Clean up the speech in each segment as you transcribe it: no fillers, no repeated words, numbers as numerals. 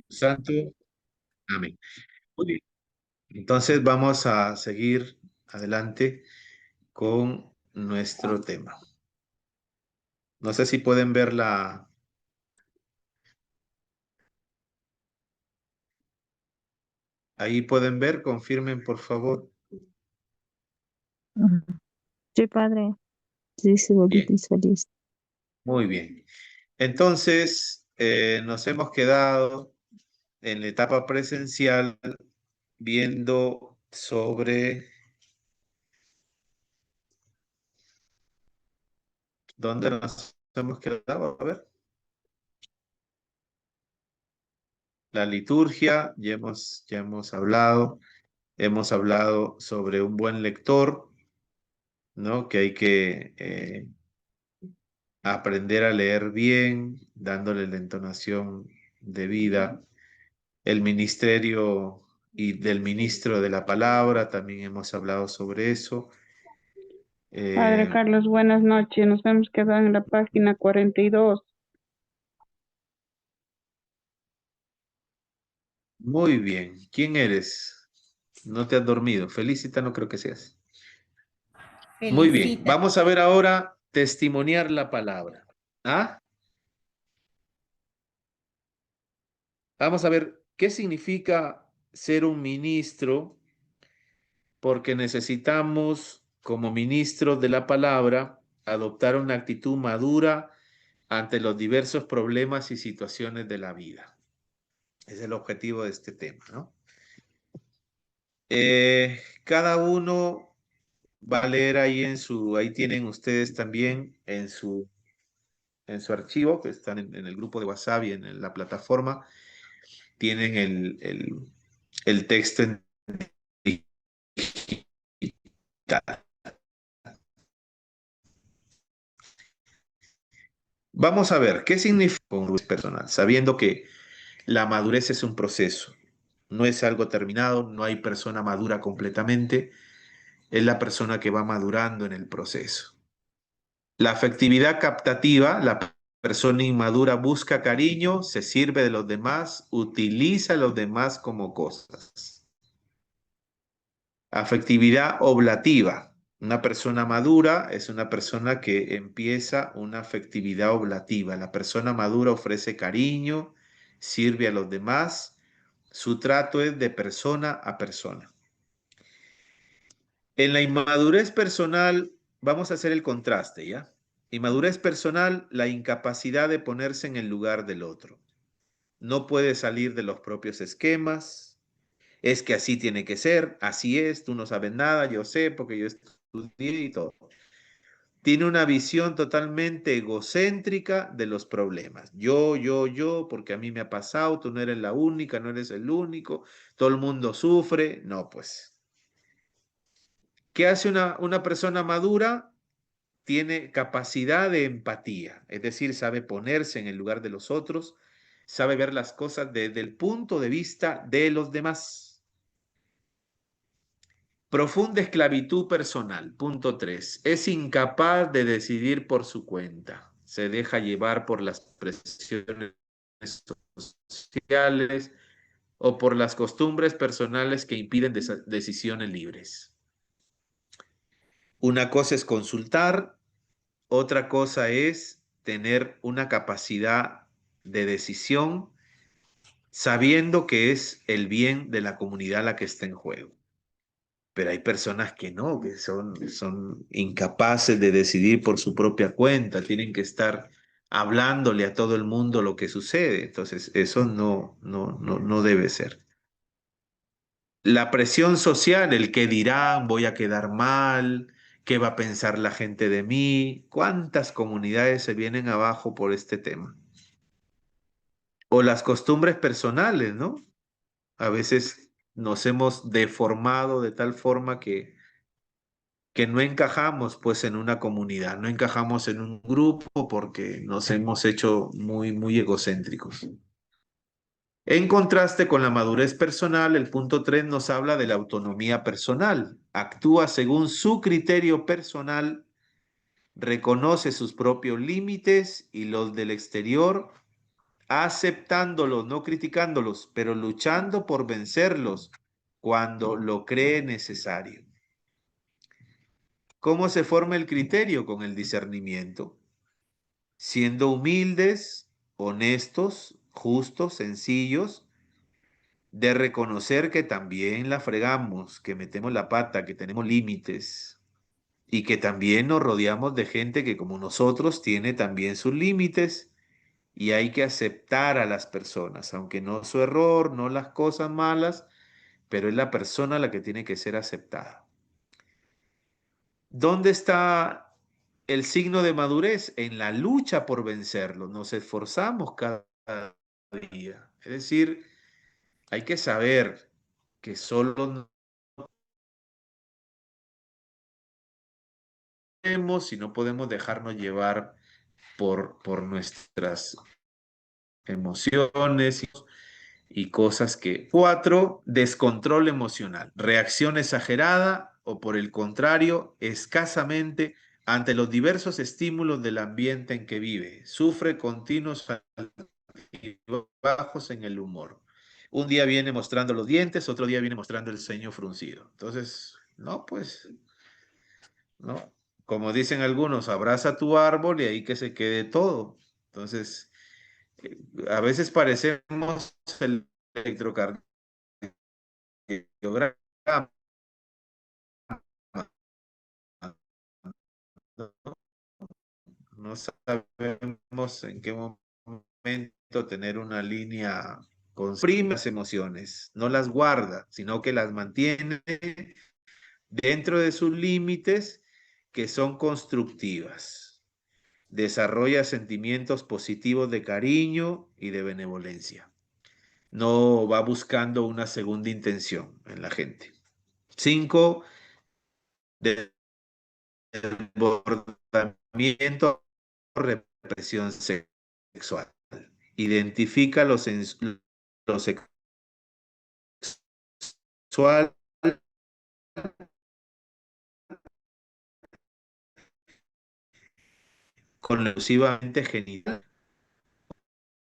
Santo. Amén. Muy bien. Entonces vamos a seguir adelante con nuestro tema. No sé si pueden ver ahí pueden ver, confirmen por favor. Ujú. Sí, padre. Sí, se Bien, visualiza. muy bien. Entonces, nos hemos quedado en la etapa presencial viendo sobre dónde nos hemos quedado. A ver, la liturgia, ya hemos hablado. Hemos hablado sobre un buen lector, ¿no? Que hay que aprender a leer bien, dándole la entonación debida. El ministerio y del ministro de la palabra, también hemos hablado sobre eso. Padre Eh, Carlos, buenas noches. Nos hemos quedado en la página 42. Muy bien. ¿Quién eres? No te has dormido. Felicita, no creo que seas. Muy bien. Felicita. Vamos a ver ahora testimoniar la palabra. ¿Ah? Vamos a ver qué significa ser un ministro, porque necesitamos, como ministros de la palabra, adoptar una actitud madura ante los diversos problemas y situaciones de la vida. Es el objetivo de este tema, ¿no? Cada uno va a leer ahí ahí tienen ustedes también en su archivo, que están en el grupo de WhatsApp y en la plataforma, tienen el texto en digital. Vamos a ver qué significa madurez personal, sabiendo que la madurez es un proceso, no es algo terminado, no hay persona madura completamente, es la persona que va madurando en el proceso. La afectividad captativa, la persona inmadura busca cariño, se sirve de los demás, utiliza a los demás como cosas. Afectividad oblativa. Una persona madura es una persona que empieza una afectividad oblativa. La persona madura ofrece cariño, sirve a los demás. Su trato es de persona a persona. En la inmadurez personal, vamos a hacer el contraste, ¿ya? Inmadurez personal, la incapacidad de ponerse en el lugar del otro. No puede salir de los propios esquemas. Es que así tiene que ser, así es, tú no sabes nada, yo sé porque yo estudié y todo. Tiene una visión totalmente egocéntrica de los problemas. Yo, porque a mí me ha pasado, tú no eres la única, no eres el único, todo el mundo sufre. No, pues. ¿Qué hace una persona madura? Tiene capacidad de empatía, es decir, sabe ponerse en el lugar de los otros, sabe ver las cosas desde el punto de vista de los demás. Profunda esclavitud personal. Punto 3. Es incapaz de decidir por su cuenta. Se deja llevar por las presiones sociales o por las costumbres personales que impiden decisiones libres. Una cosa es consultar, otra cosa es tener una capacidad de decisión sabiendo que es el bien de la comunidad la que está en juego. Pero hay personas que no, que son incapaces de decidir por su propia cuenta, tienen que estar hablándole a todo el mundo lo que sucede. Entonces, eso no debe ser. La presión social, el que dirán, voy a quedar mal, qué va a pensar la gente de mí, cuántas comunidades se vienen abajo por este tema. O las costumbres personales, ¿no? A veces nos hemos deformado de tal forma que no encajamos pues en una comunidad, no encajamos en un grupo porque nos hemos hecho muy, muy egocéntricos. En contraste con la madurez personal, el punto 3 nos habla de la autonomía personal. Actúa según su criterio personal, reconoce sus propios límites y los del exterior, aceptándolos, no criticándolos, pero luchando por vencerlos cuando lo cree necesario. ¿Cómo se forma el criterio? Con el discernimiento, siendo humildes, honestos, justos, sencillos, de reconocer que también la fregamos, que metemos la pata, que tenemos límites y que también nos rodeamos de gente que como nosotros tiene también sus límites y hay que aceptar a las personas, aunque no su error, no las cosas malas, pero es la persona la que tiene que ser aceptada. ¿Dónde está el signo de madurez? En la lucha por vencerlo. Nos esforzamos cada día. Es decir, hay que saber que solo no podemos y no podemos dejarnos llevar por nuestras emociones y cosas que... 4, descontrol emocional, reacción exagerada o por el contrario, escasamente ante los diversos estímulos del ambiente en que vive. Sufre continuos bajos en el humor. Un día viene mostrando los dientes, otro día viene mostrando el ceño fruncido. Entonces, no, pues, no. Como dicen algunos, abraza tu árbol y ahí que se quede todo. Entonces, a veces parecemos el electrocardiograma, ¿no? No sabemos en qué momento tener una línea con las emociones, no las guarda, sino que las mantiene dentro de sus límites que son constructivas. Desarrolla sentimientos positivos de cariño y de benevolencia. No va buscando una segunda intención en la gente. 5, desbordamiento, represión sexual. Identifica lo sexual con exclusivamente genital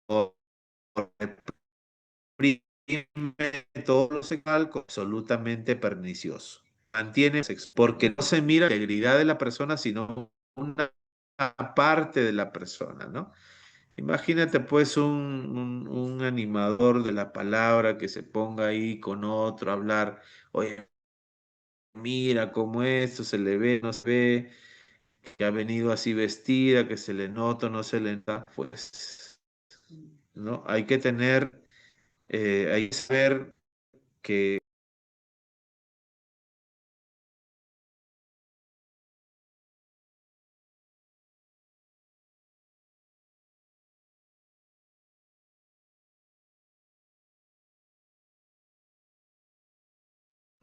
o reprime todo lo sexual con absolutamente pernicioso. Mantiene sexo porque no se mira la integridad de la persona, sino una parte de la persona, ¿no? Imagínate pues un animador de la palabra que se ponga ahí con otro a hablar, oye, mira cómo esto se le ve, no se ve, que ha venido así vestida, que se le nota, no se le nota, pues, ¿no? Hay que tener, hay que saber que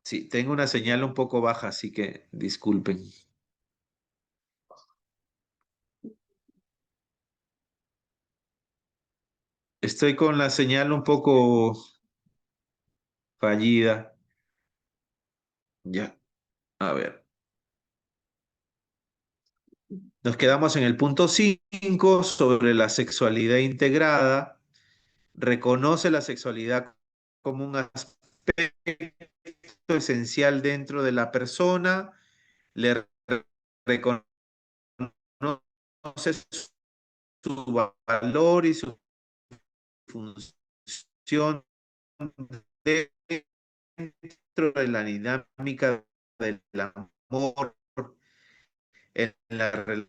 sí, tengo una señal un poco baja, así que disculpen. Estoy con la señal un poco fallida. Ya, a ver. Nos quedamos en el punto 5 sobre la sexualidad integrada. Reconoce la sexualidad como un aspecto esencial dentro de la persona. Le reconoce su valor y su función dentro de la dinámica del amor, en la relación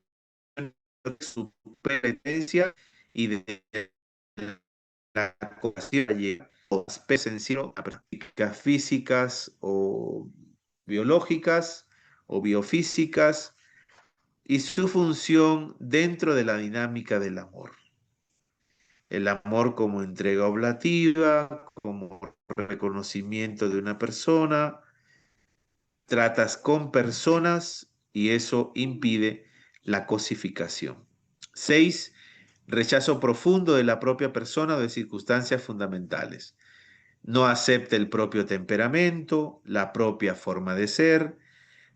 de su presencia y de la comunicación o sencillo a prácticas físicas o biológicas o biofísicas y su función dentro de la dinámica del amor. El amor como entrega oblativa, como reconocimiento de una persona, tratas con personas y eso impide la cosificación. 6, rechazo profundo de la propia persona o de circunstancias fundamentales. No acepta el propio temperamento, la propia forma de ser,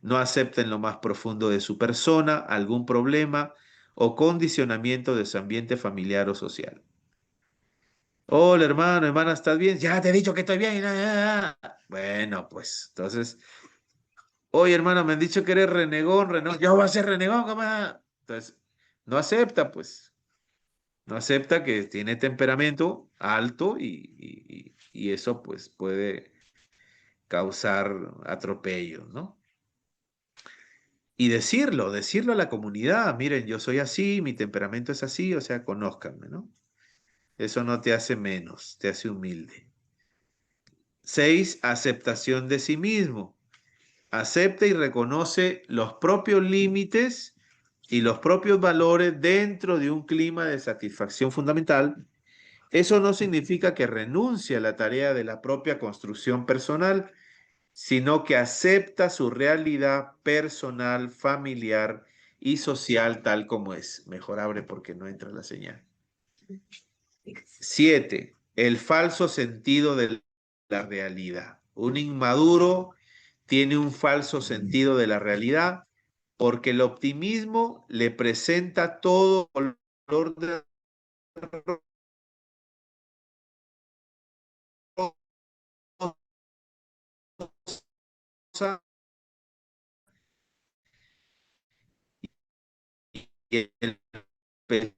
no acepta en lo más profundo de su persona algún problema o condicionamiento de su ambiente familiar o social. Hola, hermano, hermana, ¿estás bien? Ya te he dicho que estoy bien. Bueno, pues, entonces, oye, hermano, me han dicho que eres renegón, renegón. Yo voy a ser renegón, ¿cómo va? Entonces, no acepta, pues. No acepta que tiene temperamento alto y eso, pues, puede causar atropellos, ¿no? Y decirlo a la comunidad. Miren, yo soy así, mi temperamento es así, o sea, conózcanme, ¿no? Eso no te hace menos, te hace humilde. 6, aceptación de sí mismo. Acepta y reconoce los propios límites y los propios valores dentro de un clima de satisfacción fundamental. Eso no significa que renuncie a la tarea de la propia construcción personal, sino que acepta su realidad personal, familiar y social tal como es. Mejor abre porque no entra la señal. 7, el falso sentido de la realidad. Un inmaduro tiene un falso sentido de la realidad porque el optimismo le presenta todo color de rosa y el pesimismo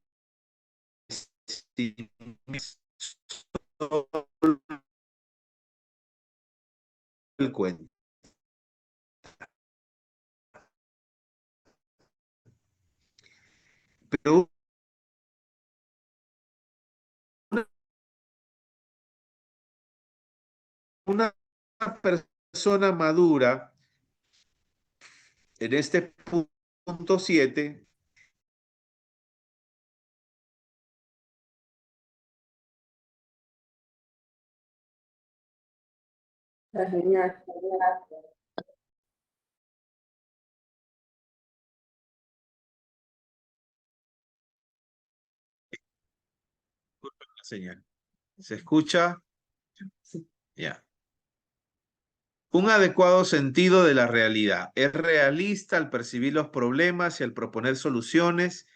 es solo el cuento. Pero una persona madura en este punto 7 señal. ¿Se escucha? Ya. Un adecuado sentido de la realidad. Es realista al percibir los problemas y al proponer soluciones.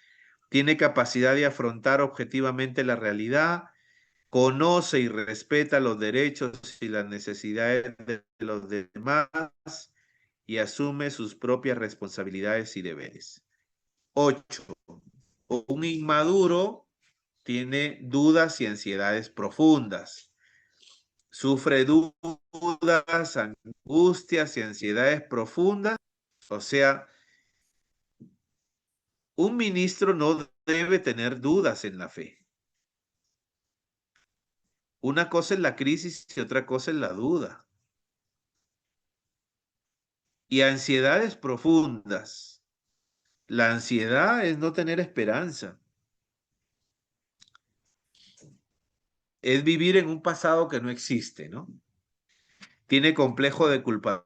Tiene capacidad de afrontar objetivamente la realidad. Conoce y respeta los derechos y las necesidades de los demás y asume sus propias responsabilidades y deberes. 8. Un inmaduro tiene dudas y ansiedades profundas. Sufre dudas, angustias y ansiedades profundas. O sea, un ministro no debe tener dudas en la fe. Una cosa es la crisis y otra cosa es la duda. Y ansiedades profundas. La ansiedad es no tener esperanza. Es vivir en un pasado que no existe, ¿no? Tiene complejo de culpabilidad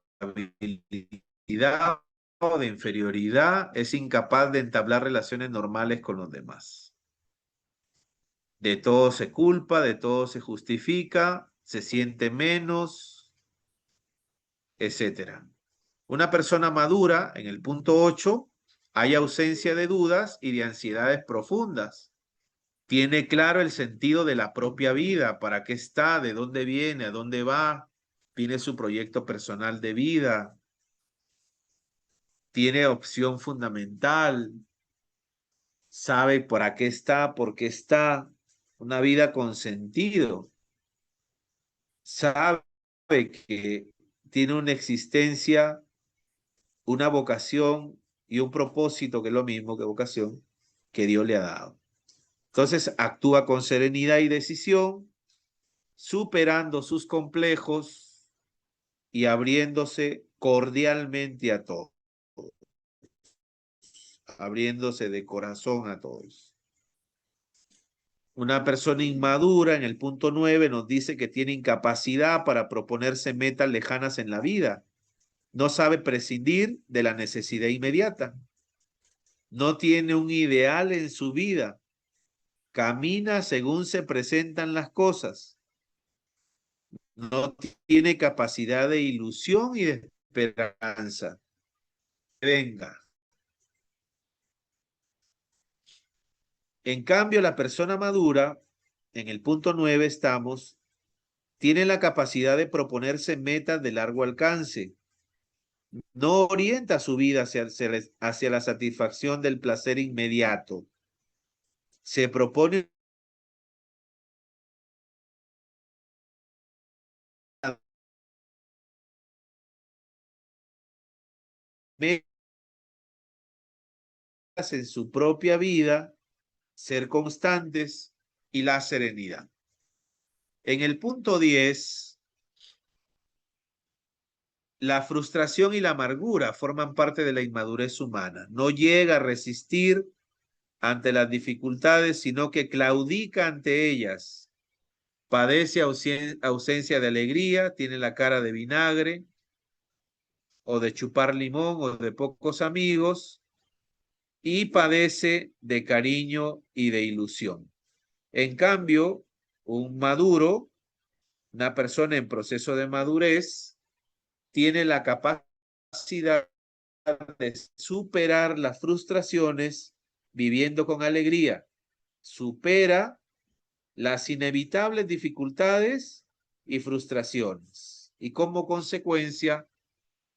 o de inferioridad, es incapaz de entablar relaciones normales con los demás. De todo se culpa, de todo se justifica, se siente menos, etc. Una persona madura, en el punto 8, hay ausencia de dudas y de ansiedades profundas. Tiene claro el sentido de la propia vida, para qué está, de dónde viene, a dónde va, tiene su proyecto personal de vida, tiene opción fundamental, sabe para qué está, por qué está, una vida con sentido, sabe que tiene una existencia, una vocación y un propósito, que es lo mismo que vocación, que Dios le ha dado. Entonces actúa con serenidad y decisión, superando sus complejos y abriéndose cordialmente a todos, abriéndose de corazón a todos. Una persona inmadura en el punto 9 nos dice que tiene incapacidad para proponerse metas lejanas en la vida. No sabe prescindir de la necesidad inmediata. No tiene un ideal en su vida. Camina según se presentan las cosas. No tiene capacidad de ilusión y de esperanza. Venga. En cambio, la persona madura en el punto 9 estamos, tiene la capacidad de proponerse metas de largo alcance. No orienta su vida hacia la satisfacción del placer inmediato. Se propone metas en su propia vida, ser constantes y la serenidad. En el punto 10, la frustración y la amargura forman parte de la inmadurez humana. No llega a resistir ante las dificultades, sino que claudica ante ellas. Padece ausencia de alegría, tiene la cara de vinagre, o de chupar limón, o de pocos amigos, y padece de cariño y de ilusión. En cambio, un maduro, una persona en proceso de madurez, tiene la capacidad de superar las frustraciones viviendo con alegría. Supera las inevitables dificultades y frustraciones. Y como consecuencia,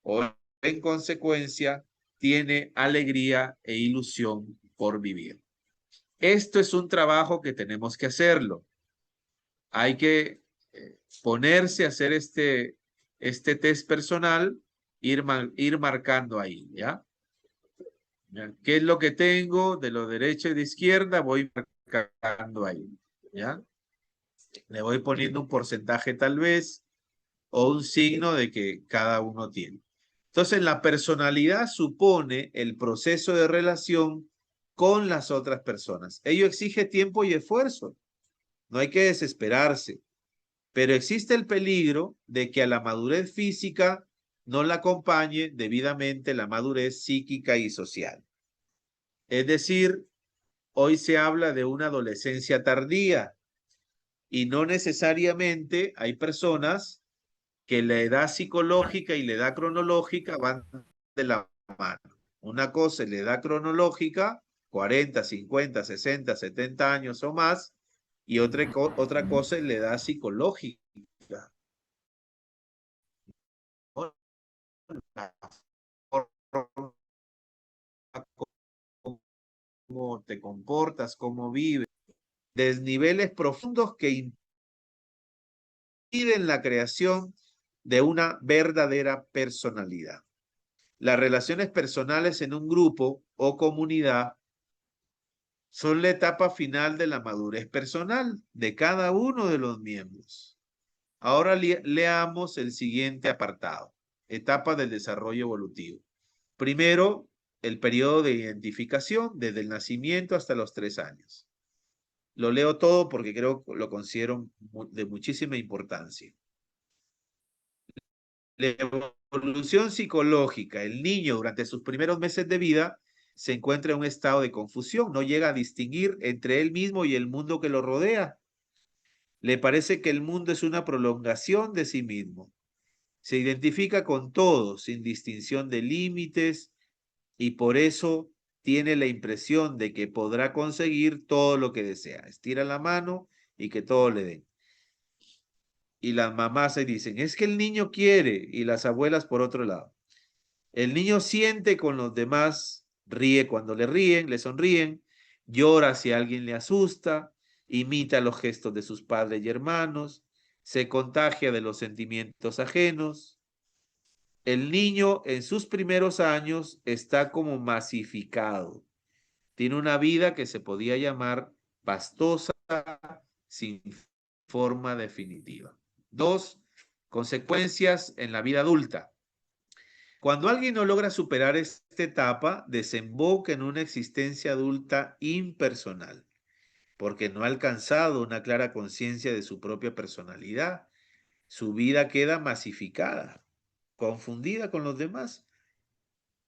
o en consecuencia, tiene alegría e ilusión por vivir. Esto es un trabajo que tenemos que hacerlo. Hay que ponerse a hacer este test personal, ir marcando ahí, ¿ya? ¿Qué es lo que tengo de lo derecha y de izquierda? Voy marcando ahí, ¿ya? Le voy poniendo un porcentaje tal vez, o un signo de que cada uno tiene. Entonces, la personalidad supone el proceso de relación con las otras personas. Ello exige tiempo y esfuerzo. No hay que desesperarse. Pero existe el peligro de que a la madurez física no la acompañe debidamente la madurez psíquica y social. Es decir, hoy se habla de una adolescencia tardía y no necesariamente hay personas que la edad psicológica y la edad cronológica van de la mano. Una cosa es la edad cronológica, 40, 50, 60, 70 años o más, y otra cosa es la edad psicológica. Cómo te comportas, cómo vives, desniveles profundos que impiden la creación de una verdadera personalidad. Las relaciones personales en un grupo o comunidad son la etapa final de la madurez personal de cada uno de los miembros. Ahora leamos el siguiente apartado, etapa del desarrollo evolutivo. Primero, el periodo de identificación desde el nacimiento hasta los 3 años. Lo leo todo porque creo que lo considero de muchísima importancia. La evolución psicológica, el niño durante sus primeros meses de vida se encuentra en un estado de confusión, no llega a distinguir entre él mismo y el mundo que lo rodea. Le parece que el mundo es una prolongación de sí mismo. Se identifica con todo, sin distinción de límites, y por eso tiene la impresión de que podrá conseguir todo lo que desea. Estira la mano y que todo le den. Y las mamás se dicen, es que el niño quiere, y las abuelas por otro lado. El niño siente con los demás, ríe cuando le ríen, le sonríen, llora si alguien le asusta, imita los gestos de sus padres y hermanos, se contagia de los sentimientos ajenos. El niño en sus primeros años está como masificado. Tiene una vida que se podía llamar pastosa, sin forma definitiva. 2. Consecuencias en la vida adulta. Cuando alguien no logra superar esta etapa, desemboca en una existencia adulta impersonal, porque no ha alcanzado una clara conciencia de su propia personalidad. Su vida queda masificada, confundida con los demás.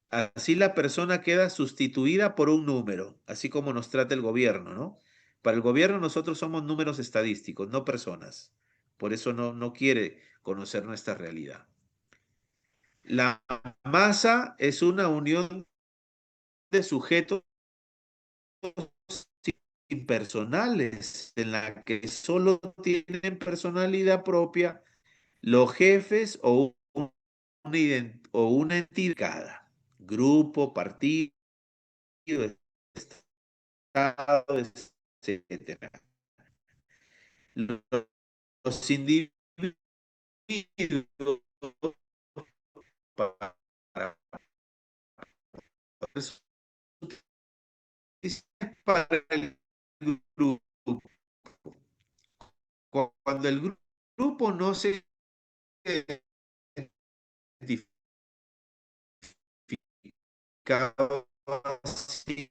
Así la persona queda sustituida por un número, así como nos trata el gobierno, ¿no? Para el gobierno nosotros somos números estadísticos, no personas. Por eso no quiere conocer nuestra realidad. La masa es una unión de sujetos impersonales en la que solo tienen personalidad propia los jefes o una entidad, cada grupo, partido, estado, etcétera. Los individuos para para el grupo. Cuando el grupo no se identifica a sí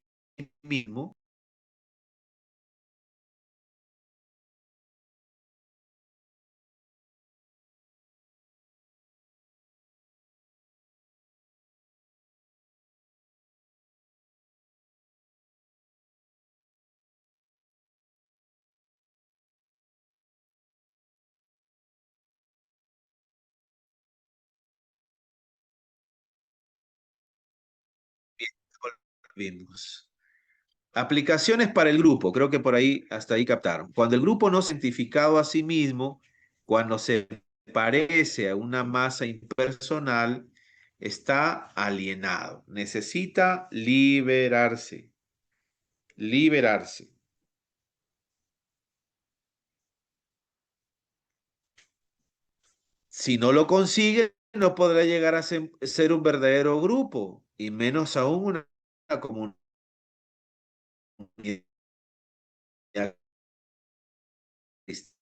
mismo, vimos. Aplicaciones para el grupo, creo que por ahí, hasta ahí captaron. Cuando el grupo no se ha identificado a sí mismo, cuando se parece a una masa impersonal, está alienado, necesita liberarse, liberarse. Si no lo consigue, no podrá llegar a ser un verdadero grupo, y menos aún una comunidad cristiana.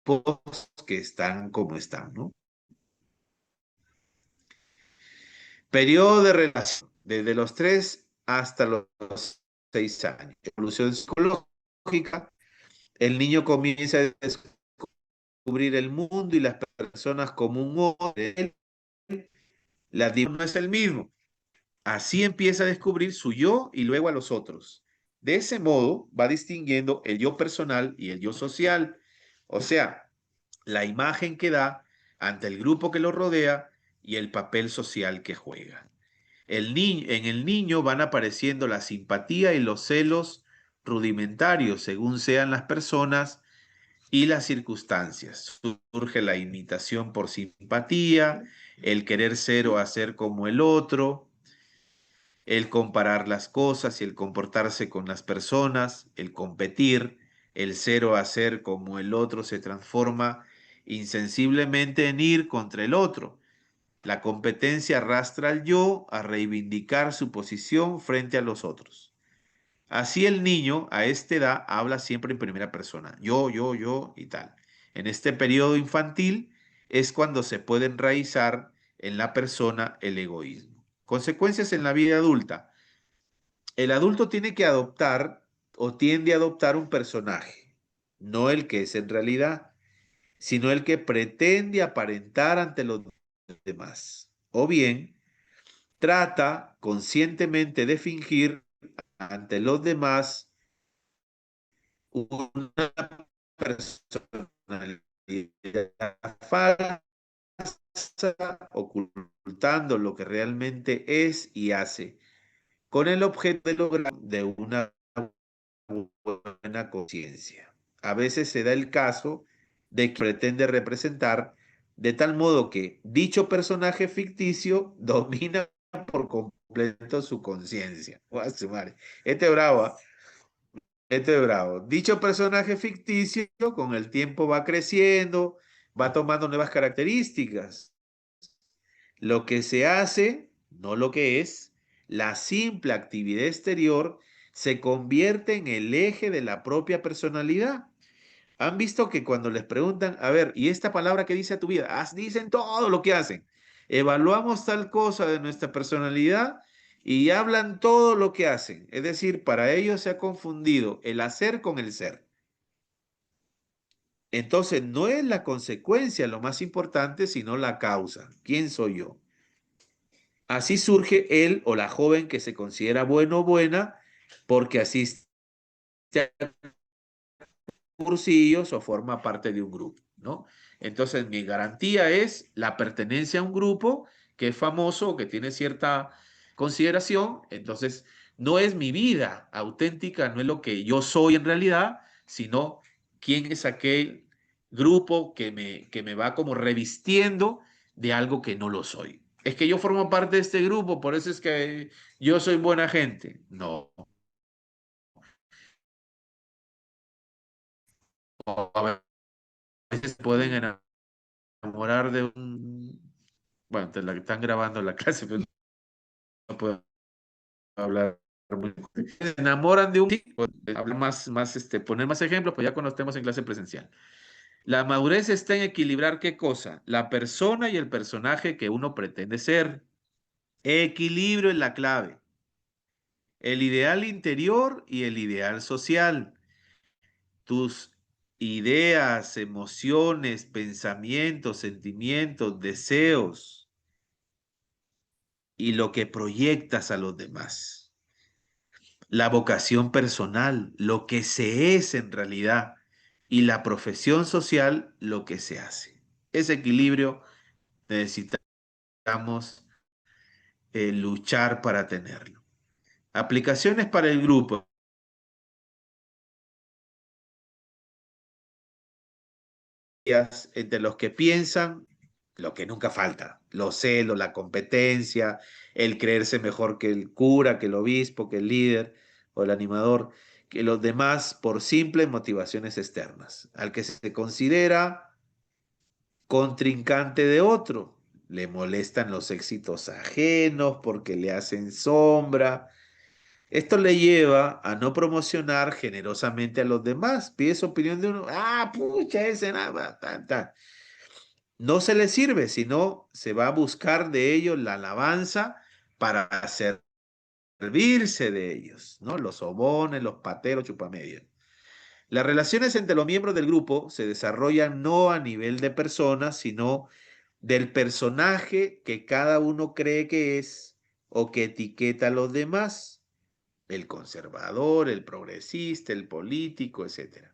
Grupos que están como están, ¿no? Periodo de relación, desde los 3 hasta los 6 años. Evolución psicológica, el niño comienza a descubrir el mundo y las personas como un hombre. La dimensión no es el mismo. Así empieza a descubrir su yo y luego a los otros. De ese modo va distinguiendo el yo personal y el yo social. O sea, la imagen que da ante el grupo que lo rodea y el papel social que juega. En el niño van apareciendo la simpatía y los celos rudimentarios según sean las personas y las circunstancias. Surge la imitación por simpatía, el querer ser o hacer como el otro, el comparar las cosas y el comportarse con las personas, el competir, el ser o hacer como el otro se transforma insensiblemente en ir contra el otro. La competencia arrastra al yo a reivindicar su posición frente a los otros. Así el niño a esta edad habla siempre en primera persona, yo y tal. En este periodo infantil es cuando se puede enraizar en la persona el egoísmo. Consecuencias en la vida adulta. El adulto tiene que adoptar o tiende a adoptar un personaje, no el que es en realidad, sino el que pretende aparentar ante los demás. O bien, trata conscientemente de fingir ante los demás una personalidad falsa, ocultando lo que realmente es y hace, con el objeto de lograr de una buena conciencia. A veces se da el caso de que pretende representar de tal modo que dicho personaje ficticio domina por completo su conciencia. Este es bravo, ¿ah? Este es bravo. Dicho personaje ficticio con el tiempo va creciendo, va tomando nuevas características. Lo que se hace, no lo que es, la simple actividad exterior se convierte en el eje de la propia personalidad. Han visto que cuando les preguntan, a ver, ¿y esta palabra qué dice a tu vida? Dicen todo lo que hacen. Evaluamos tal cosa de nuestra personalidad y hablan todo lo que hacen. Es decir, para ellos se ha confundido el hacer con el ser. Entonces, no es la consecuencia lo más importante, sino la causa. ¿Quién soy yo? Así surge él o la joven que se considera bueno o buena porque asiste cursillos o forma parte de un grupo, ¿no? Entonces, mi garantía es la pertenencia a un grupo que es famoso, que tiene cierta consideración. Entonces, no es mi vida auténtica, no es lo que yo soy en realidad, sino quién es aquel grupo que me va como revistiendo de algo que no lo soy. Es que yo formo parte de este grupo, por eso es que yo soy buena gente. No. A veces pueden enamorar de un... Bueno, te la están grabando la clase, pero no puedo hablar muy... Se enamoran de un... Sí, hablar poner más ejemplos, pues ya cuando estemos en clase presencial. La madurez está en equilibrar ¿qué cosa? La persona y el personaje que uno pretende ser. Equilibrio es la clave. El ideal interior y el ideal social. Tus ideas, emociones, pensamientos, sentimientos, deseos y lo que proyectas a los demás. La vocación personal, lo que se es en realidad, y la profesión social, lo que se hace. Ese equilibrio necesitamos luchar para tenerlo. Aplicaciones para el grupo. Entre los que piensan lo que nunca falta, los celos, la competencia, el creerse mejor que el cura, que el obispo, que el líder o el animador, que los demás por simples motivaciones externas. Al que se considera contrincante de otro, le molestan los éxitos ajenos porque le hacen sombra. Esto le lleva a no promocionar generosamente a los demás. Pide su opinión de uno. Ah, pucha, ese nada, tan, tan. No se les sirve, sino se va a buscar de ellos la alabanza para servirse de ellos, ¿no? Los sobones, los pateros, chupamedios. Las relaciones entre los miembros del grupo se desarrollan no a nivel de personas, sino del personaje que cada uno cree que es o que etiqueta a los demás, el conservador, el progresista, el político, etc.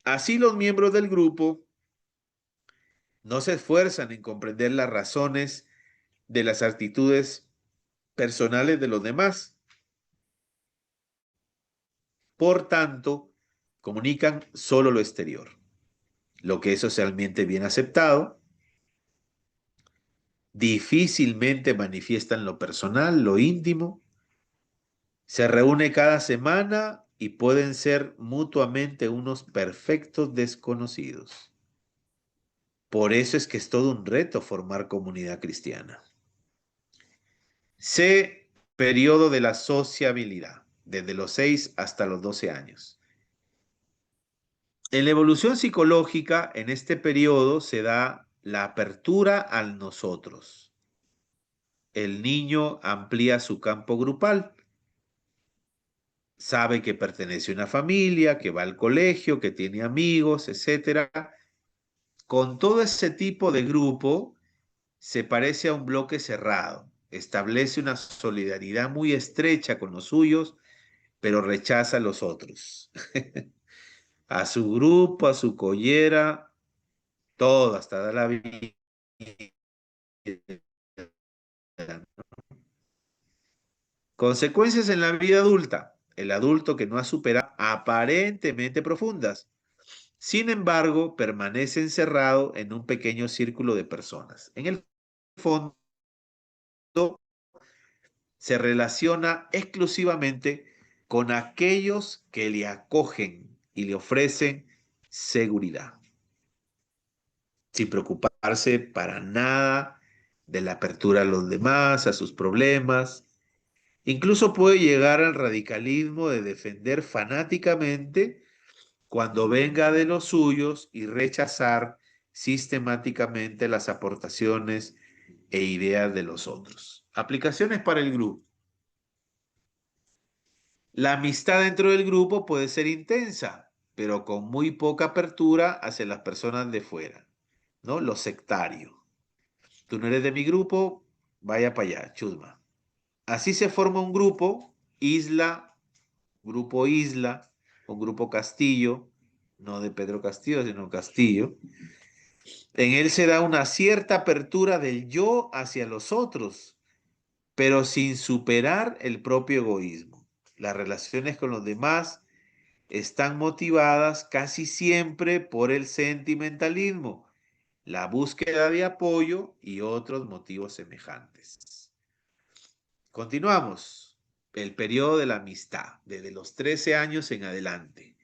Así los miembros del grupo no se esfuerzan en comprender las razones de las actitudes personales de los demás. Por tanto, comunican solo lo exterior, lo que es socialmente bien aceptado. Difícilmente manifiestan lo personal, lo íntimo. Se reúne cada semana y pueden ser mutuamente unos perfectos desconocidos. Por eso es que es todo un reto formar comunidad cristiana. C. Periodo de la sociabilidad, desde los 6 hasta los 12 años. En la evolución psicológica, en este periodo se da la apertura al nosotros. El niño amplía su campo grupal. Sabe que pertenece a una familia, que va al colegio, que tiene amigos, etc. Con todo ese tipo de grupo, se parece a un bloque cerrado. Establece una solidaridad muy estrecha con los suyos, pero rechaza a los otros. A su grupo, a su collera, todo, hasta da la vida. Consecuencias en la vida adulta. El adulto que no ha superado aparentemente profundas. Sin embargo, permanece encerrado en un pequeño círculo de personas. En el fondo, se relaciona exclusivamente con aquellos que le acogen y le ofrecen seguridad, sin preocuparse para nada de la apertura a los demás, a sus problemas. Incluso puede llegar al radicalismo de defender fanáticamente cuando venga de los suyos y rechazar sistemáticamente las aportaciones e ideas de los otros. Aplicaciones para el grupo. La amistad dentro del grupo puede ser intensa, pero con muy poca apertura hacia las personas de fuera, ¿no? Lo sectario. Tú no eres de mi grupo, vaya para allá, chusma. Así se forma un grupo isla un grupo Castillo, no de Pedro Castillo, sino Castillo. En él se da una cierta apertura del yo hacia los otros, pero sin superar el propio egoísmo. Las relaciones con los demás están motivadas casi siempre por el sentimentalismo, la búsqueda de apoyo y otros motivos semejantes. Continuamos. El periodo de la amistad, desde los 13 años en adelante.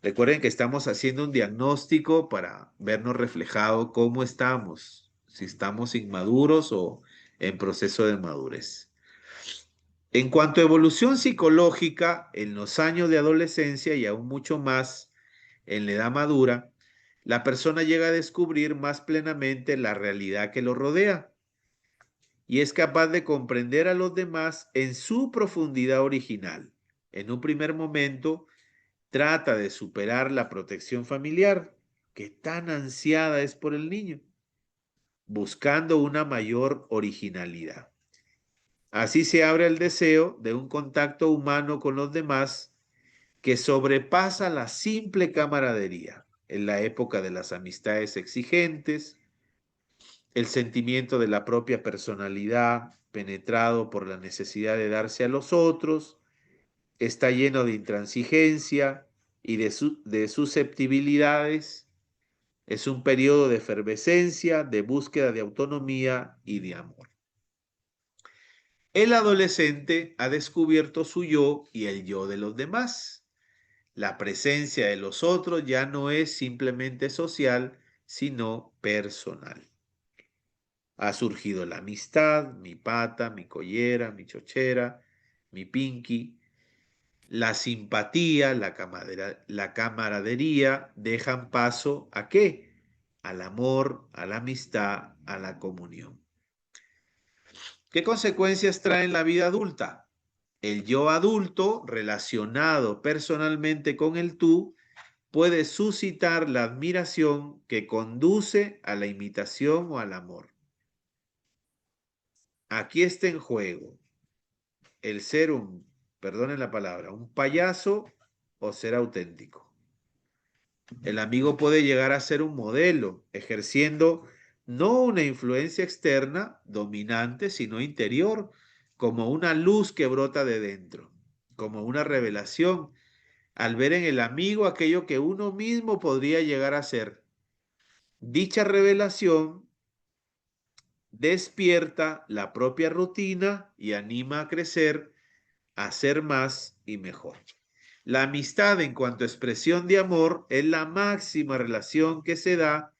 Recuerden que estamos haciendo un diagnóstico para vernos reflejado cómo estamos, si estamos inmaduros o en proceso de madurez. En cuanto a evolución psicológica, en los años de adolescencia y aún mucho más en la edad madura, la persona llega a descubrir más plenamente la realidad que lo rodea y es capaz de comprender a los demás en su profundidad original. En un primer momento, trata de superar la protección familiar que tan ansiada es por el niño, buscando una mayor originalidad. Así se abre el deseo de un contacto humano con los demás que sobrepasa la simple camaradería. En la época de las amistades exigentes, el sentimiento de la propia personalidad, penetrado por la necesidad de darse a los otros, está lleno de intransigencia y de susceptibilidades. Es un periodo de efervescencia, de búsqueda de autonomía y de amor. El adolescente ha descubierto su yo y el yo de los demás. La presencia de los otros ya no es simplemente social, sino personal. Ha surgido la amistad, mi pata, mi collera, mi chochera, mi pinky. La simpatía, la camaradería dejan paso ¿a qué? Al amor, a la amistad, a la comunión. ¿Qué consecuencias trae en la vida adulta? El yo adulto, relacionado personalmente con el tú, puede suscitar la admiración que conduce a la imitación o al amor. Aquí está en juego el ser perdonen la palabra, un payaso o ser auténtico. El amigo puede llegar a ser un modelo, ejerciendo no una influencia externa dominante, sino interior, como una luz que brota de dentro, como una revelación, al ver en el amigo aquello que uno mismo podría llegar a ser. Dicha revelación despierta la propia rutina y anima a crecer, a ser más y mejor. La amistad en cuanto a expresión de amor es la máxima relación que se da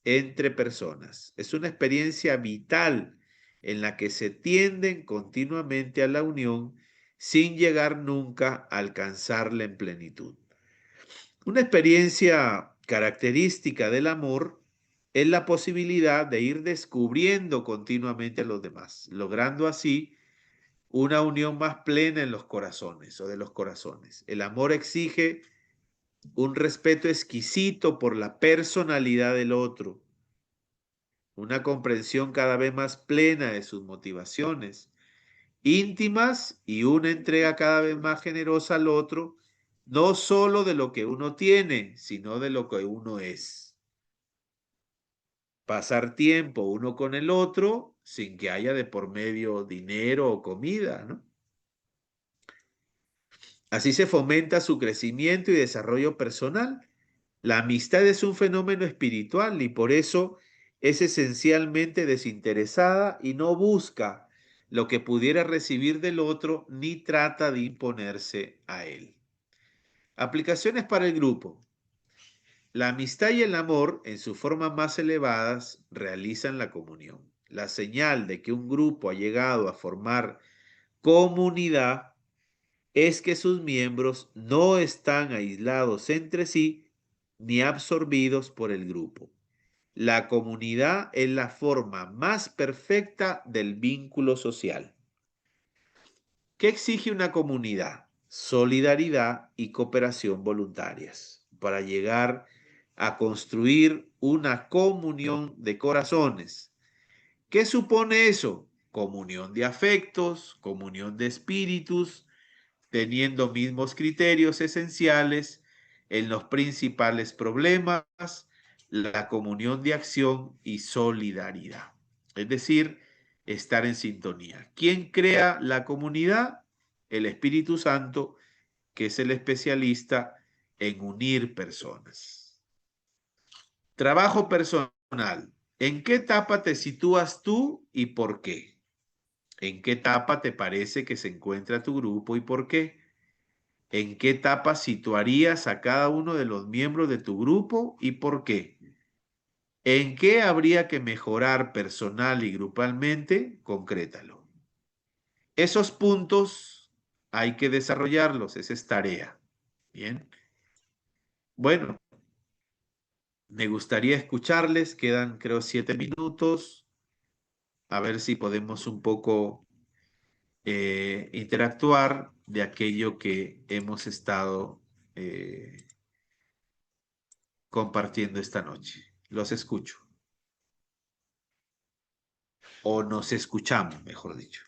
entre personas. Es una experiencia vital en la que se tienden continuamente a la unión sin llegar nunca a alcanzarla en plenitud. Una experiencia característica del amor es la posibilidad de ir descubriendo continuamente a los demás, logrando así una unión más plena en los corazones o de los corazones. El amor exige un respeto exquisito por la personalidad del otro, una comprensión cada vez más plena de sus motivaciones íntimas y una entrega cada vez más generosa al otro, no solo de lo que uno tiene, sino de lo que uno es. Pasar tiempo uno con el otro sin que haya de por medio dinero o comida, ¿no? Así se fomenta su crecimiento y desarrollo personal. La amistad es un fenómeno espiritual y por eso es esencialmente desinteresada y no busca lo que pudiera recibir del otro ni trata de imponerse a él. Aplicaciones para el grupo. La amistad y el amor, en sus formas más elevadas, realizan la comunión. La señal de que un grupo ha llegado a formar comunidad es que sus miembros no están aislados entre sí ni absorbidos por el grupo. La comunidad es la forma más perfecta del vínculo social. ¿Qué exige una comunidad? Solidaridad y cooperación voluntarias para llegar a construir una comunión de corazones. ¿Qué supone eso? Comunión de afectos, comunión de espíritus, teniendo mismos criterios esenciales en los principales problemas, la comunión de acción y solidaridad. Es decir, estar en sintonía. ¿Quién crea la comunidad? El Espíritu Santo, que es el especialista en unir personas. Trabajo personal. ¿En qué etapa te sitúas tú y por qué? ¿En qué etapa te parece que se encuentra tu grupo y por qué? ¿En qué etapa situarías a cada uno de los miembros de tu grupo y por qué? ¿En qué habría que mejorar personal y grupalmente? Concrétalo. Esos puntos hay que desarrollarlos, esa es tarea. Bien. Bueno, me gustaría escucharles, quedan creo 7 minutos, a ver si podemos un poco interactuar de aquello que hemos estado compartiendo esta noche. Los escucho. O nos escuchamos, mejor dicho.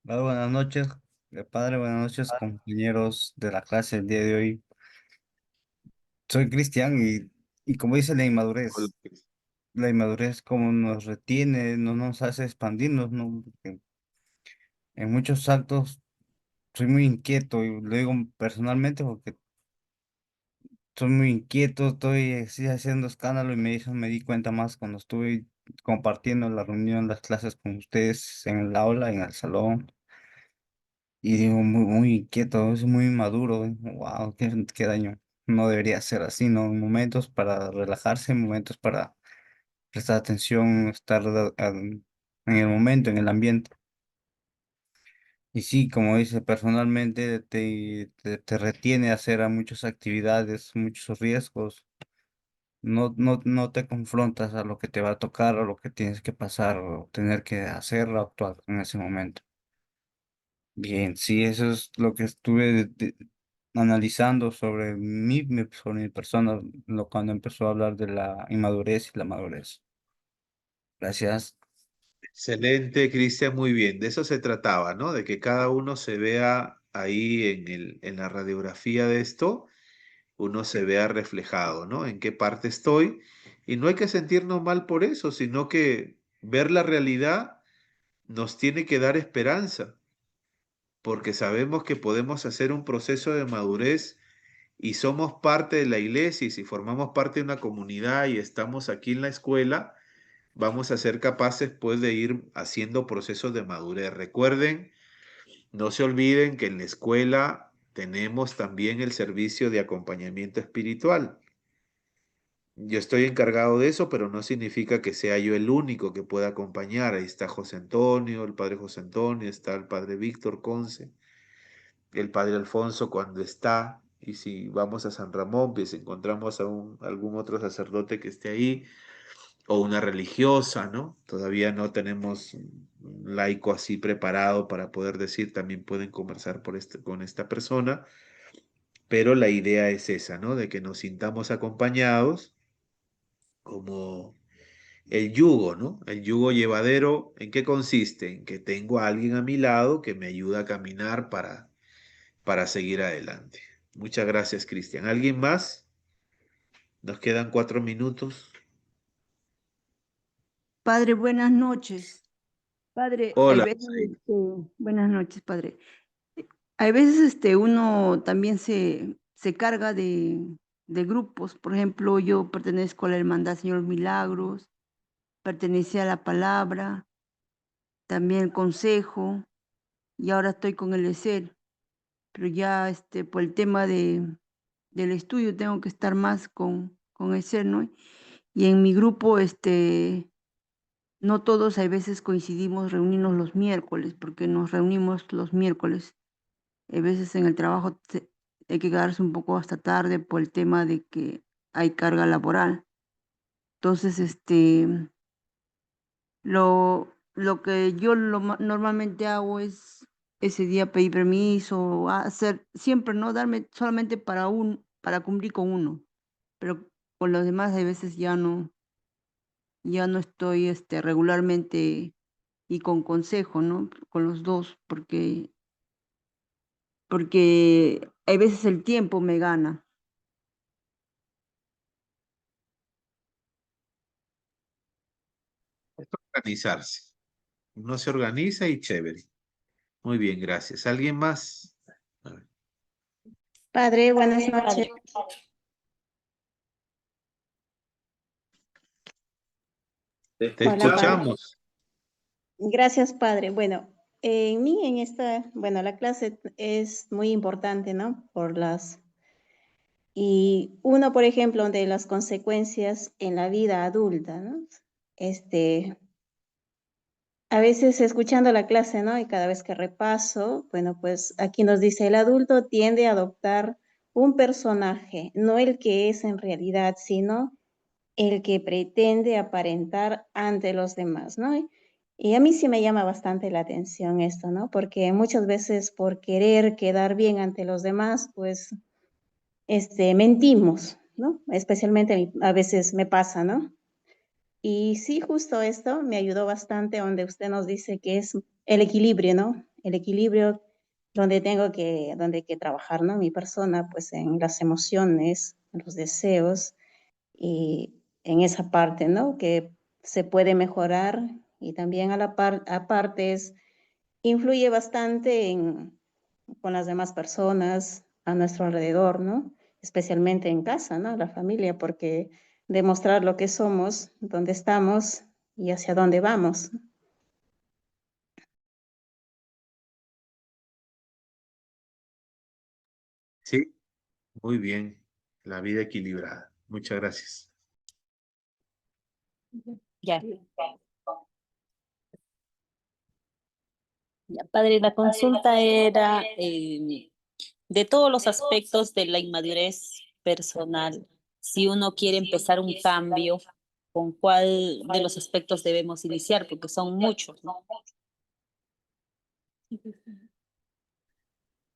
Hola, buenas noches, padre, buenas noches, compañeros de la clase el día de hoy. Soy Cristian y como dice la inmadurez como nos retiene, no nos hace expandirnos, ¿no? Porque en muchos actos soy muy inquieto y lo digo personalmente porque soy muy inquieto, estoy así haciendo escándalo y me di cuenta más cuando estuve compartiendo la reunión, las clases con ustedes en el aula, en el salón. Y digo, muy inquieto, es muy maduro. Wow, qué daño. No debería ser así, ¿no? Momentos para relajarse, momentos para prestar atención, estar en el momento, en el ambiente. Y sí, como dice, personalmente te retiene a hacer a muchas actividades, muchos riesgos. No te confrontas a lo que te va a tocar, o lo que tienes que pasar, o tener que hacer o actuar en ese momento. Bien, sí, eso es lo que estuve analizando sobre mi persona, cuando empezó a hablar de la inmadurez y la madurez. Gracias. Excelente, Cristian, muy bien. De eso se trataba, ¿no? De que cada uno se vea ahí en la radiografía de esto, uno se vea reflejado, ¿no? En qué parte estoy. Y no hay que sentirnos mal por eso, sino que ver la realidad nos tiene que dar esperanza, porque sabemos que podemos hacer un proceso de madurez y somos parte de la iglesia y si formamos parte de una comunidad y estamos aquí en la escuela, vamos a ser capaces pues de ir haciendo procesos de madurez. Recuerden, no se olviden que en la escuela tenemos también el servicio de acompañamiento espiritual. Yo estoy encargado de eso, pero no significa que sea yo el único que pueda acompañar. Ahí está José Antonio, el padre José Antonio, está el padre Víctor Conce, el padre Alfonso cuando está, y si vamos a San Ramón, pues encontramos a algún otro sacerdote que esté ahí, o una religiosa, ¿no? Todavía no tenemos un laico así preparado para poder decir, también pueden conversar con esta persona, pero la idea es esa, ¿no? De que nos sintamos acompañados como el yugo, ¿no? El yugo llevadero, ¿en qué consiste? En que tengo a alguien a mi lado que me ayuda a caminar para seguir adelante. Muchas gracias, Cristian. ¿Alguien más? Nos quedan 4 minutos. Padre, buenas noches. Padre, hay Hola, veces, Rosario. buenas noches, padre. Hay veces uno también se carga de grupos. Por ejemplo, yo pertenezco a la Hermandad Señor Milagros, pertenecía a la Palabra, también el Consejo, y ahora estoy con el ESER. Pero ya por el tema del estudio tengo que estar más con ESER, ¿no? Y en mi grupo, no todos hay veces coincidimos reunirnos los miércoles, porque nos reunimos los miércoles. A veces en el trabajo hay que quedarse un poco hasta tarde por el tema de que hay carga laboral. Entonces, lo que yo normalmente hago es ese día pedir permiso, hacer siempre, ¿no? Darme solamente para cumplir con uno, pero con los demás hay veces ya no estoy regularmente y con consejo, ¿no? Con los dos, porque hay veces el tiempo me gana. Es organizarse. Uno se organiza y chévere. Muy bien, gracias. ¿Alguien más? A ver. Padre, buenas noches. Te Hola, padre. escuchamos. Gracias, padre. Bueno, en mí, bueno, la clase es muy importante, ¿no? Y uno, por ejemplo, de las consecuencias en la vida adulta, ¿no? A veces escuchando la clase, ¿no? Y cada vez que repaso, bueno, pues aquí nos dice, el adulto tiende a adoptar un personaje, no el que es en realidad, sino el que pretende aparentar ante los demás, ¿no? Y a mí sí me llama bastante la atención esto, ¿no? Porque muchas veces por querer quedar bien ante los demás, pues, mentimos, ¿no? Especialmente a veces me pasa, ¿no? Y sí, justo esto me ayudó bastante donde usted nos dice que es el equilibrio, ¿no? El equilibrio donde hay que trabajar, ¿no? Mi persona, pues en las emociones, en los deseos y en esa parte, ¿no? Que se puede mejorar y también aparte influye bastante con las demás personas a nuestro alrededor, ¿no? Especialmente en casa, ¿no? La familia, porque demostrar lo que somos, dónde estamos y hacia dónde vamos. Sí, muy bien. La vida equilibrada. Muchas gracias. Ya. Ya, padre, la consulta era de todos los aspectos de la inmadurez personal. Si uno quiere empezar un cambio, ¿con cuál de los aspectos debemos iniciar? Porque son muchos, ¿no?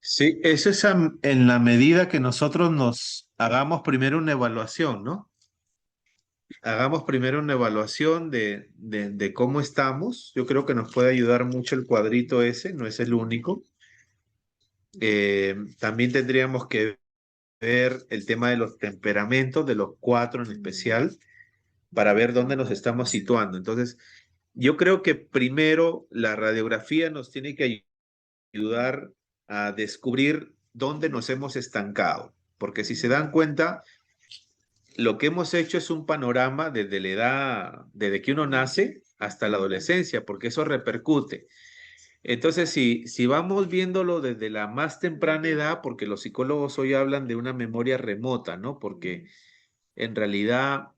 Sí, eso es en la medida que nosotros nos hagamos primero una evaluación, ¿no? Hagamos primero una evaluación de cómo estamos. Yo creo que nos puede ayudar mucho el cuadrito ese, no es el único. También tendríamos que ver el tema de los temperamentos, de los 4 en especial, para ver dónde nos estamos situando. Entonces, yo creo que primero la radiografía nos tiene que ayudar a descubrir dónde nos hemos estancado, porque si se dan cuenta, lo que hemos hecho es un panorama desde la edad, desde que uno nace hasta la adolescencia, porque eso repercute. Entonces, si vamos viéndolo desde la más temprana edad, porque los psicólogos hoy hablan de una memoria remota, ¿no? Porque en realidad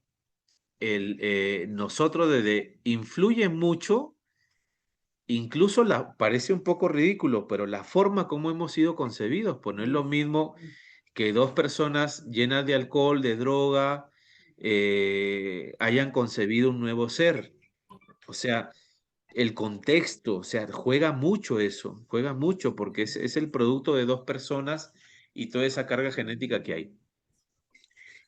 nosotros influye mucho, incluso parece un poco ridículo, pero la forma como hemos sido concebidos, pues no es lo mismo que dos personas llenas de alcohol, de droga, hayan concebido un nuevo ser. O sea, el contexto, o sea, juega mucho eso, juega mucho porque es el producto de dos personas y toda esa carga genética que hay.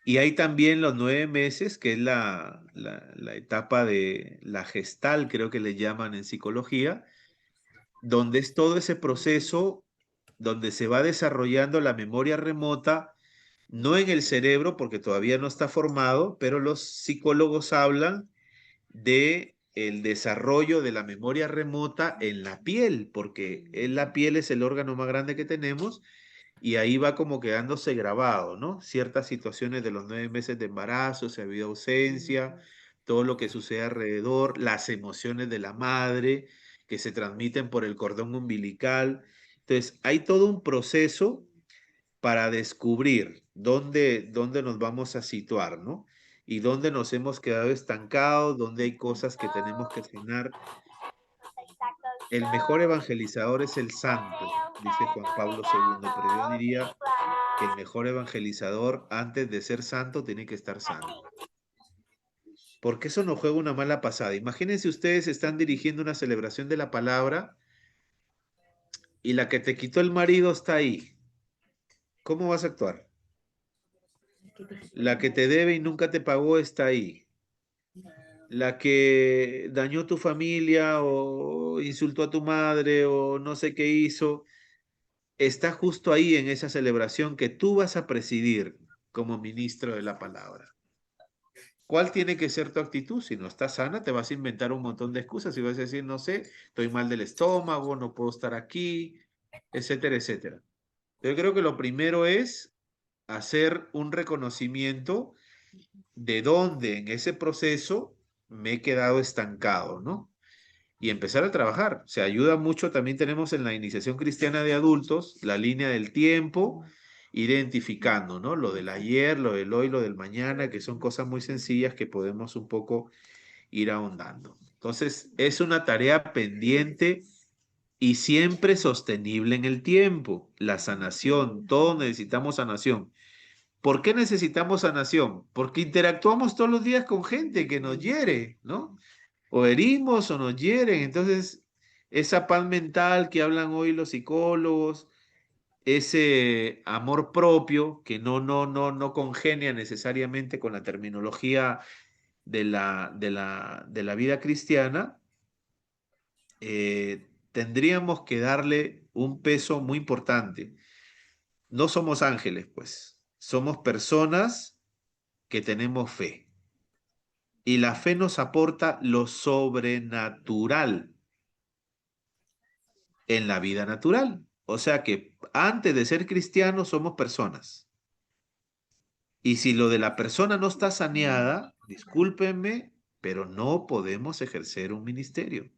Y hay también los 9 meses, que es la etapa de la gestal, creo que le llaman en psicología, donde es todo ese proceso donde se va desarrollando la memoria remota, no en el cerebro, porque todavía no está formado, pero los psicólogos hablan de el desarrollo de la memoria remota en la piel, porque en la piel es el órgano más grande que tenemos y ahí va como quedándose grabado, ¿no? Ciertas situaciones de los 9 meses de embarazo, si ha habido ausencia, todo lo que sucede alrededor, las emociones de la madre que se transmiten por el cordón umbilical. Entonces, hay todo un proceso para descubrir dónde nos vamos a situar, ¿no? Y dónde nos hemos quedado estancados, dónde hay cosas que tenemos que sanar. El mejor evangelizador es el santo, dice Juan Pablo II, pero yo diría que el mejor evangelizador, antes de ser santo, tiene que estar sano. Porque eso nos juega una mala pasada. Imagínense ustedes están dirigiendo una celebración de la palabra y la que te quitó el marido está ahí. ¿Cómo vas a actuar? La que te debe y nunca te pagó está ahí. La que dañó tu familia o insultó a tu madre o no sé qué hizo, está justo ahí en esa celebración que tú vas a presidir como ministro de la palabra. ¿Cuál tiene que ser tu actitud? Si no estás sana, te vas a inventar un montón de excusas y vas a decir, no sé, estoy mal del estómago, no puedo estar aquí, etcétera, etcétera. Yo creo que lo primero es hacer un reconocimiento de dónde en ese proceso me he quedado estancado, ¿no? Y empezar a trabajar. Se ayuda mucho, también tenemos en la iniciación cristiana de adultos la línea del tiempo, identificando, ¿no? Lo del ayer, lo del hoy, lo del mañana, que son cosas muy sencillas que podemos un poco ir ahondando. Entonces, es una tarea pendiente y siempre sostenible en el tiempo. La sanación, todos necesitamos sanación. ¿Por qué necesitamos sanación? Porque interactuamos todos los días con gente que nos hiere, ¿no? O herimos o nos hieren. Entonces, esa paz mental que hablan hoy los psicólogos, ese amor propio que no congenia necesariamente con la terminología de la vida cristiana, tendríamos que darle un peso muy importante. No somos ángeles, pues, somos personas que tenemos fe. Y la fe nos aporta lo sobrenatural en la vida natural. O sea que antes de ser cristianos somos personas. Y si lo de la persona no está saneada, discúlpenme, pero no podemos ejercer un ministerio.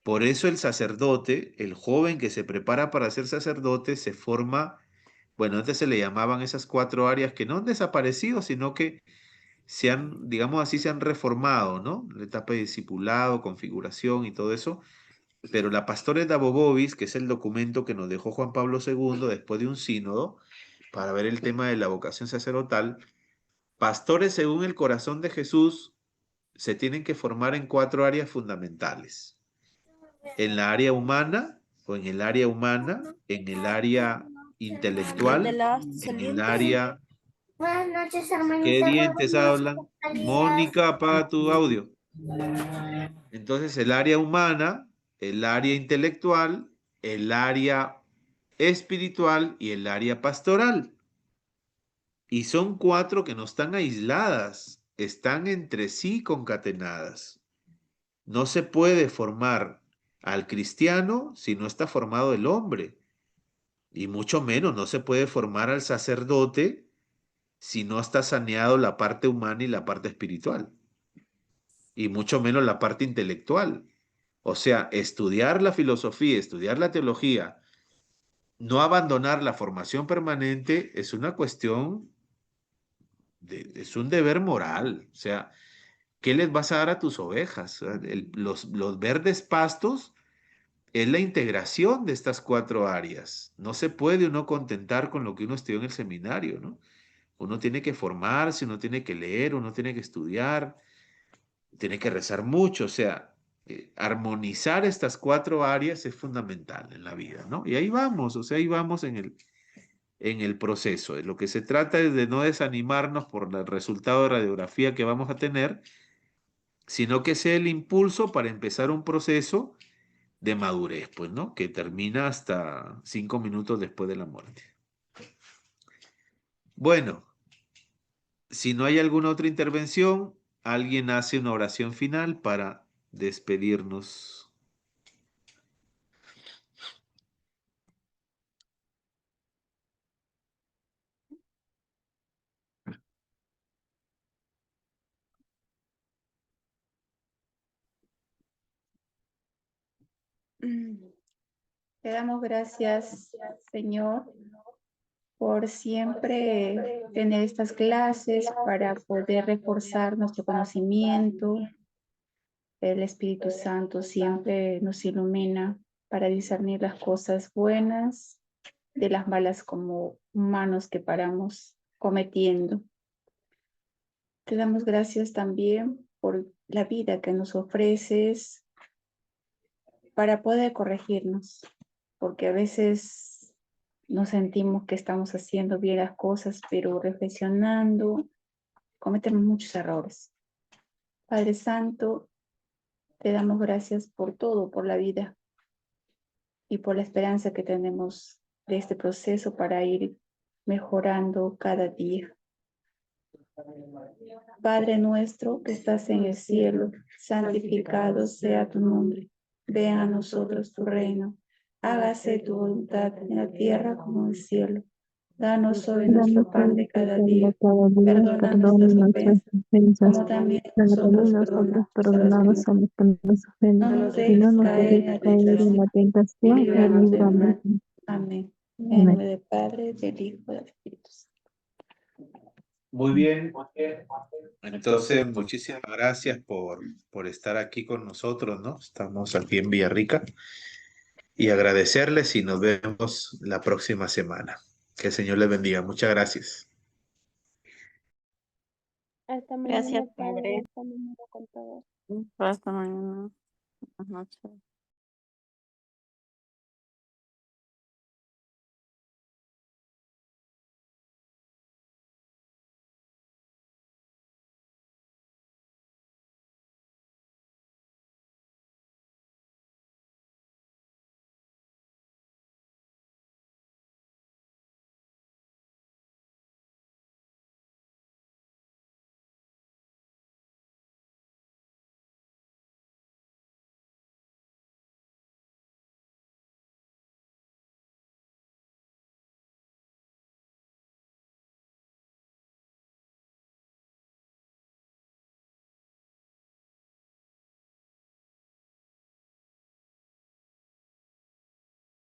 Por eso el sacerdote, el joven que se prepara para ser sacerdote, se forma, bueno, antes se le llamaban esas 4 áreas que no han desaparecido, sino que se han, digamos así, se han reformado, ¿no? La etapa de discipulado, configuración y todo eso. Pero la Pastores Davobovis, que es el documento que nos dejó Juan Pablo II después de un sínodo, para ver el tema de la vocación sacerdotal, pastores según el corazón de Jesús se tienen que formar en 4 áreas fundamentales. En la área humana, o en el área humana, en el área intelectual, en el área... Buenas noches, ¿Qué hermanita. dientes hablan? Mónica, apaga tu audio. Entonces, el área humana, el área intelectual, el área espiritual y el área pastoral. Y son 4 que no están aisladas, están entre sí concatenadas. No se puede formar al cristiano si no está formado el hombre. Y mucho menos no se puede formar al sacerdote si no está saneado la parte humana y la parte espiritual. Y mucho menos la parte intelectual. O sea, estudiar la filosofía, estudiar la teología, no abandonar la formación permanente es una cuestión, es un deber moral. O sea, ¿qué les vas a dar a tus ovejas? Los verdes pastos es la integración de estas 4 áreas. No se puede uno contentar con lo que uno estudió en el seminario, ¿no? Uno tiene que formarse, uno tiene que leer, uno tiene que estudiar, tiene que rezar mucho. O sea, armonizar estas 4 áreas es fundamental en la vida, ¿no? Y ahí vamos, o sea, ahí vamos en el proceso. Lo que se trata es de no desanimarnos por el resultado de radiografía que vamos a tener, sino que sea el impulso para empezar un proceso de madurez, pues, ¿no? Que termina hasta 5 minutos después de la muerte. Bueno, si no hay alguna otra intervención, alguien hace una oración final para despedirnos. Te damos gracias, Señor, por siempre tener estas clases para poder reforzar nuestro conocimiento. El Espíritu Santo siempre nos ilumina para discernir las cosas buenas de las malas como humanos que paramos cometiendo. Te damos gracias también por la vida que nos ofreces para poder corregirnos, porque a veces nos sentimos que estamos haciendo bien las cosas, pero reflexionando cometemos muchos errores. Padre Santo, te damos gracias por todo, por la vida y por la esperanza que tenemos de este proceso para ir mejorando cada día. Padre nuestro que estás en el cielo, santificado sea tu nombre. Venga a nosotros tu reino. Hágase tu voluntad en la tierra como en el cielo. Danos hoy nuestro pan de cada día. Perdona nuestras ofensas, como también nosotros perdonamos a los que nos ofenden. No nos dejes caer en la tentación y líbranos del mal. Amén. En el nombre del Padre, del Hijo y del Espíritu Santo. Muy bien. Entonces, muchísimas gracias por estar aquí con nosotros, ¿no? Estamos aquí en Villarrica y agradecerles y nos vemos la próxima semana. Que el Señor les bendiga. Muchas gracias. Hasta Gracias, mañana, Padre. Padre. Hasta mañana con todos. Hasta mañana. Buenas noches.